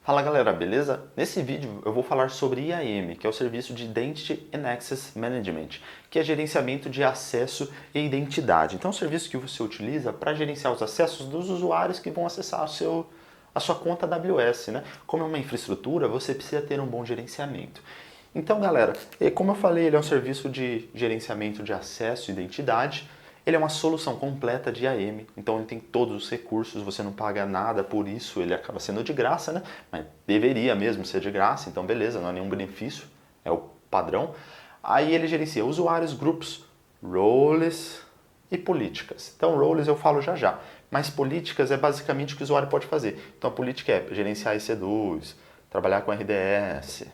Fala galera, beleza? Nesse vídeo eu vou falar sobre IAM, que é o serviço de Identity and Access Management, que é gerenciamento de acesso e identidade. Então é um serviço que você utiliza para gerenciar os acessos dos usuários que vão acessar a sua conta AWS, né? Como é uma infraestrutura, você precisa ter um bom gerenciamento. Então galera, como eu falei, ele é um serviço de gerenciamento de acesso e identidade. Ele é uma solução completa de IAM, então ele tem todos os recursos, você não paga nada por isso, ele acaba sendo de graça, né? Mas deveria mesmo ser de graça, então beleza, não é nenhum benefício, é o padrão. Aí ele gerencia usuários, grupos, roles e políticas. Então roles eu falo já já, mas políticas é basicamente o que o usuário pode fazer. Então a política é gerenciar EC2, trabalhar com RDS,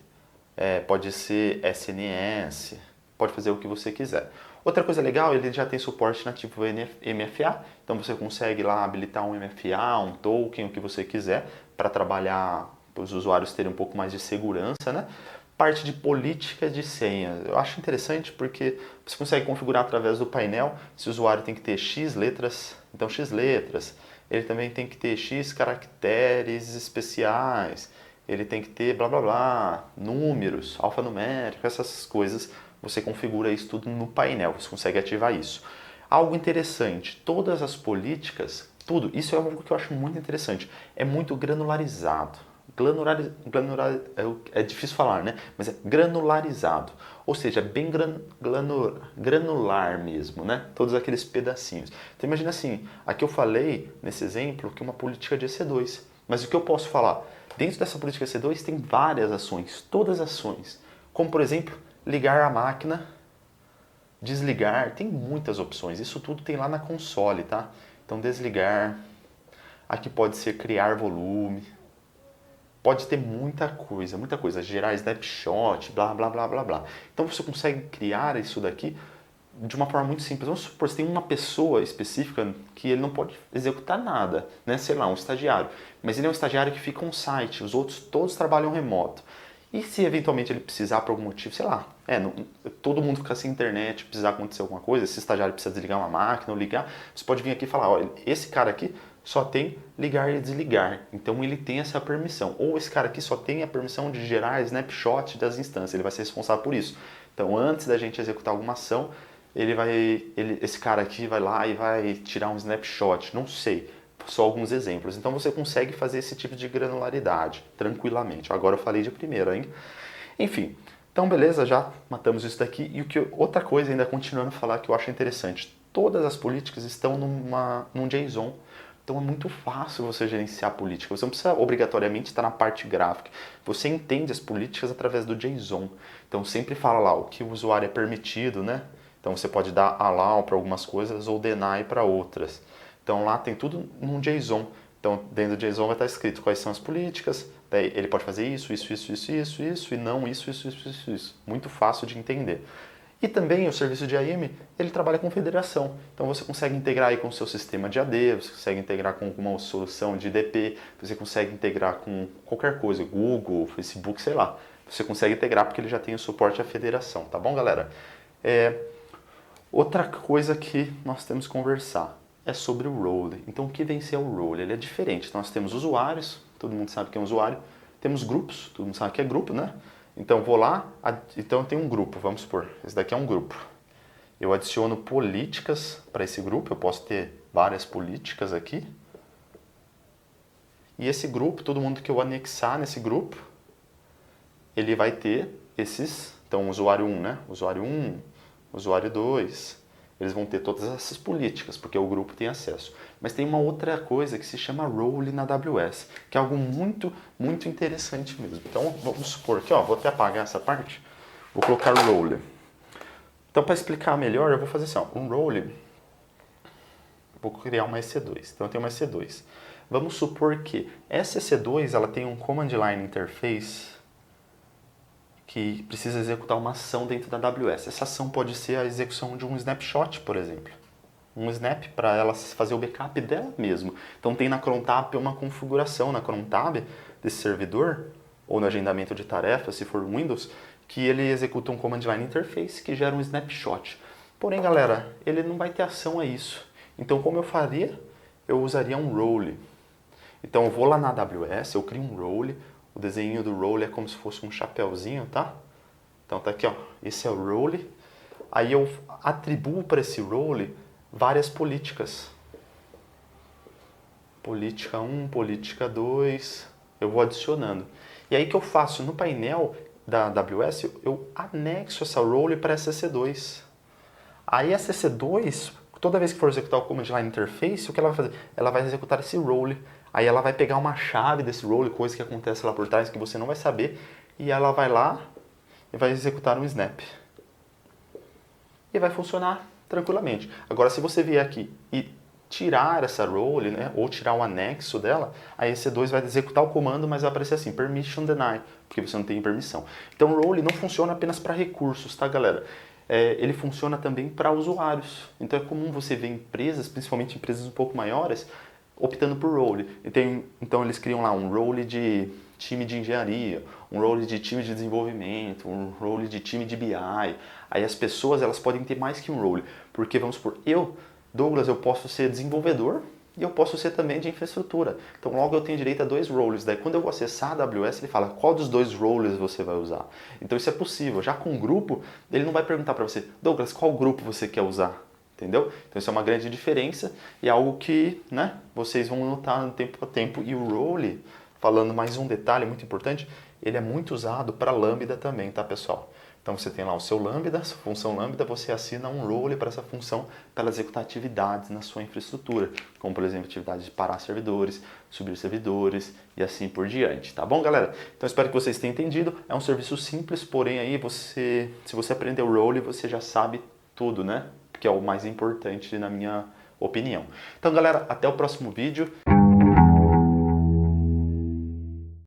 pode ser SNS, pode fazer o que você quiser. Outra coisa legal, ele já tem suporte nativo MFA, então você consegue lá habilitar um MFA, um token, o que você quiser, para trabalhar, para os usuários terem um pouco mais de segurança, né? Parte de política de senha, eu acho interessante porque você consegue configurar através do painel se o usuário tem que ter X letras, então X letras, ele também tem que ter X caracteres especiais, ele tem que ter blá blá blá, números, alfanumérico, essas coisas. Você configura isso tudo no painel, você consegue ativar isso. Algo interessante, todas as políticas, tudo, isso é algo que eu acho muito interessante, é muito granularizado. É difícil falar, né? Mas é granularizado, ou seja, é bem granular mesmo, né? Todos aqueles pedacinhos. Então imagina assim, aqui eu falei, nesse exemplo, que é uma política de EC2, mas o que eu posso falar? Dentro dessa política EC2 tem várias ações, todas ações, como por exemplo, ligar a máquina, desligar, tem muitas opções. Isso tudo tem lá na console, tá? Então desligar, aqui pode ser criar volume, pode ter muita coisa, gerar snapshot, blá blá blá blá blá. Então você consegue criar isso daqui de uma forma muito simples. Vamos supor que tem uma pessoa específica que ele não pode executar nada, né? Sei lá, um estagiário. Mas ele é um estagiário que fica on site, os outros todos trabalham remoto. E se eventualmente ele precisar por algum motivo, sei lá, todo mundo fica sem internet, precisar acontecer alguma coisa, esse estagiário precisa desligar uma máquina ou ligar, você pode vir aqui e falar, olha, esse cara aqui só tem ligar e desligar, então ele tem essa permissão. Ou esse cara aqui só tem a permissão de gerar snapshot das instâncias, ele vai ser responsável por isso. Então antes da gente executar alguma ação, esse cara aqui vai lá e vai tirar um snapshot, não sei. Só alguns exemplos. Então você consegue fazer esse tipo de granularidade tranquilamente. Agora eu falei de primeira, hein? Enfim, então beleza, já matamos isso daqui. E outra coisa, ainda continuando a falar que eu acho interessante, todas as políticas estão num JSON. Então é muito fácil você gerenciar a política. Você não precisa obrigatoriamente estar na parte gráfica. Você entende as políticas através do JSON. Então sempre fala lá o que o usuário é permitido, né? Então você pode dar allow para algumas coisas ou deny para outras. Então lá tem tudo num JSON. Então dentro do JSON vai estar escrito quais são as políticas, daí ele pode fazer isso, e não isso. Muito fácil de entender. E também o serviço de IAM, ele trabalha com federação. Então você consegue integrar aí com o seu sistema de AD, você consegue integrar com uma solução de DP, você consegue integrar com qualquer coisa, Google, Facebook, sei lá. Você consegue integrar porque ele já tem o suporte à federação, tá bom, galera? Outra coisa que nós temos que conversar é sobre o role. Então, o que vem ser o role? Ele é diferente. Então, nós temos usuários, todo mundo sabe que é um usuário. Temos grupos, todo mundo sabe que é grupo, né? Então, vou lá, então tem um grupo, vamos supor, esse daqui é um grupo. Eu adiciono políticas para esse grupo, eu posso ter várias políticas aqui. E esse grupo, todo mundo que eu anexar nesse grupo, ele vai ter esses, então usuário 1, né? Usuário 1, usuário 2, eles vão ter todas essas políticas, porque o grupo tem acesso. Mas tem uma outra coisa que se chama role na AWS, que é algo muito, muito interessante mesmo. Então, vamos supor que, vou até apagar essa parte, vou colocar role. Então, para explicar melhor, eu vou fazer assim, um role, vou criar uma EC2. Então, eu tenho uma EC2. Vamos supor que essa EC2, ela tem um command line interface que precisa executar uma ação dentro da AWS. Essa ação pode ser a execução de um snapshot, por exemplo. Um snap para ela fazer o backup dela mesmo. Então tem na crontab uma configuração na crontab desse servidor, ou no agendamento de tarefas, se for Windows, que ele executa um command line interface que gera um snapshot. Porém, galera, ele não vai ter ação a isso. Então, como eu faria? Eu usaria um role. Então, eu vou lá na AWS, eu crio um role, O desenho do role é como se fosse um chapéuzinho, tá? Então tá aqui, ó. Esse é o role. Aí eu atribuo para esse role várias políticas. Política 1, política 2, eu vou adicionando. E aí que eu faço no painel da AWS, eu anexo essa role para essa EC2. Aí essa EC2, toda vez que for executar o Command Line Interface, o que ela vai fazer? Ela vai executar esse role. Aí ela vai pegar uma chave desse role, coisa que acontece lá por trás que você não vai saber, e ela vai lá e vai executar um snap. E vai funcionar tranquilamente. Agora, se você vier aqui e tirar essa role, né, ou tirar o anexo dela, a EC2 vai executar o comando, mas vai aparecer assim, permission deny, porque você não tem permissão. Então, o role não funciona apenas para recursos, tá, galera? Ele funciona também para usuários. Então, é comum você ver empresas, principalmente empresas um pouco maiores, optando por role. Então, eles criam lá um role de time de engenharia, um role de time de desenvolvimento, um role de time de BI. Aí as pessoas elas podem ter mais que um role, porque vamos supor, Douglas, eu posso ser desenvolvedor e eu posso ser também de infraestrutura. Então logo eu tenho direito a 2 roles. Daí quando eu vou acessar a AWS, ele fala qual dos 2 roles você vai usar. Então isso é possível. Já com grupo, ele não vai perguntar para você, Douglas, qual grupo você quer usar? Entendeu? Então isso é uma grande diferença e é algo que, né, vocês vão notar no tempo a tempo. E o role, falando mais um detalhe muito importante, ele é muito usado para Lambda também, tá, pessoal? Então você tem lá o seu Lambda, sua função Lambda, você assina um role para essa função para ela executar atividades na sua infraestrutura, como por exemplo atividades de parar servidores, subir servidores e assim por diante, tá bom, galera? Então espero que vocês tenham entendido. É um serviço simples, porém aí se você aprender o role, você já sabe tudo, né? Que é o mais importante na minha opinião. Então, galera, até o próximo vídeo.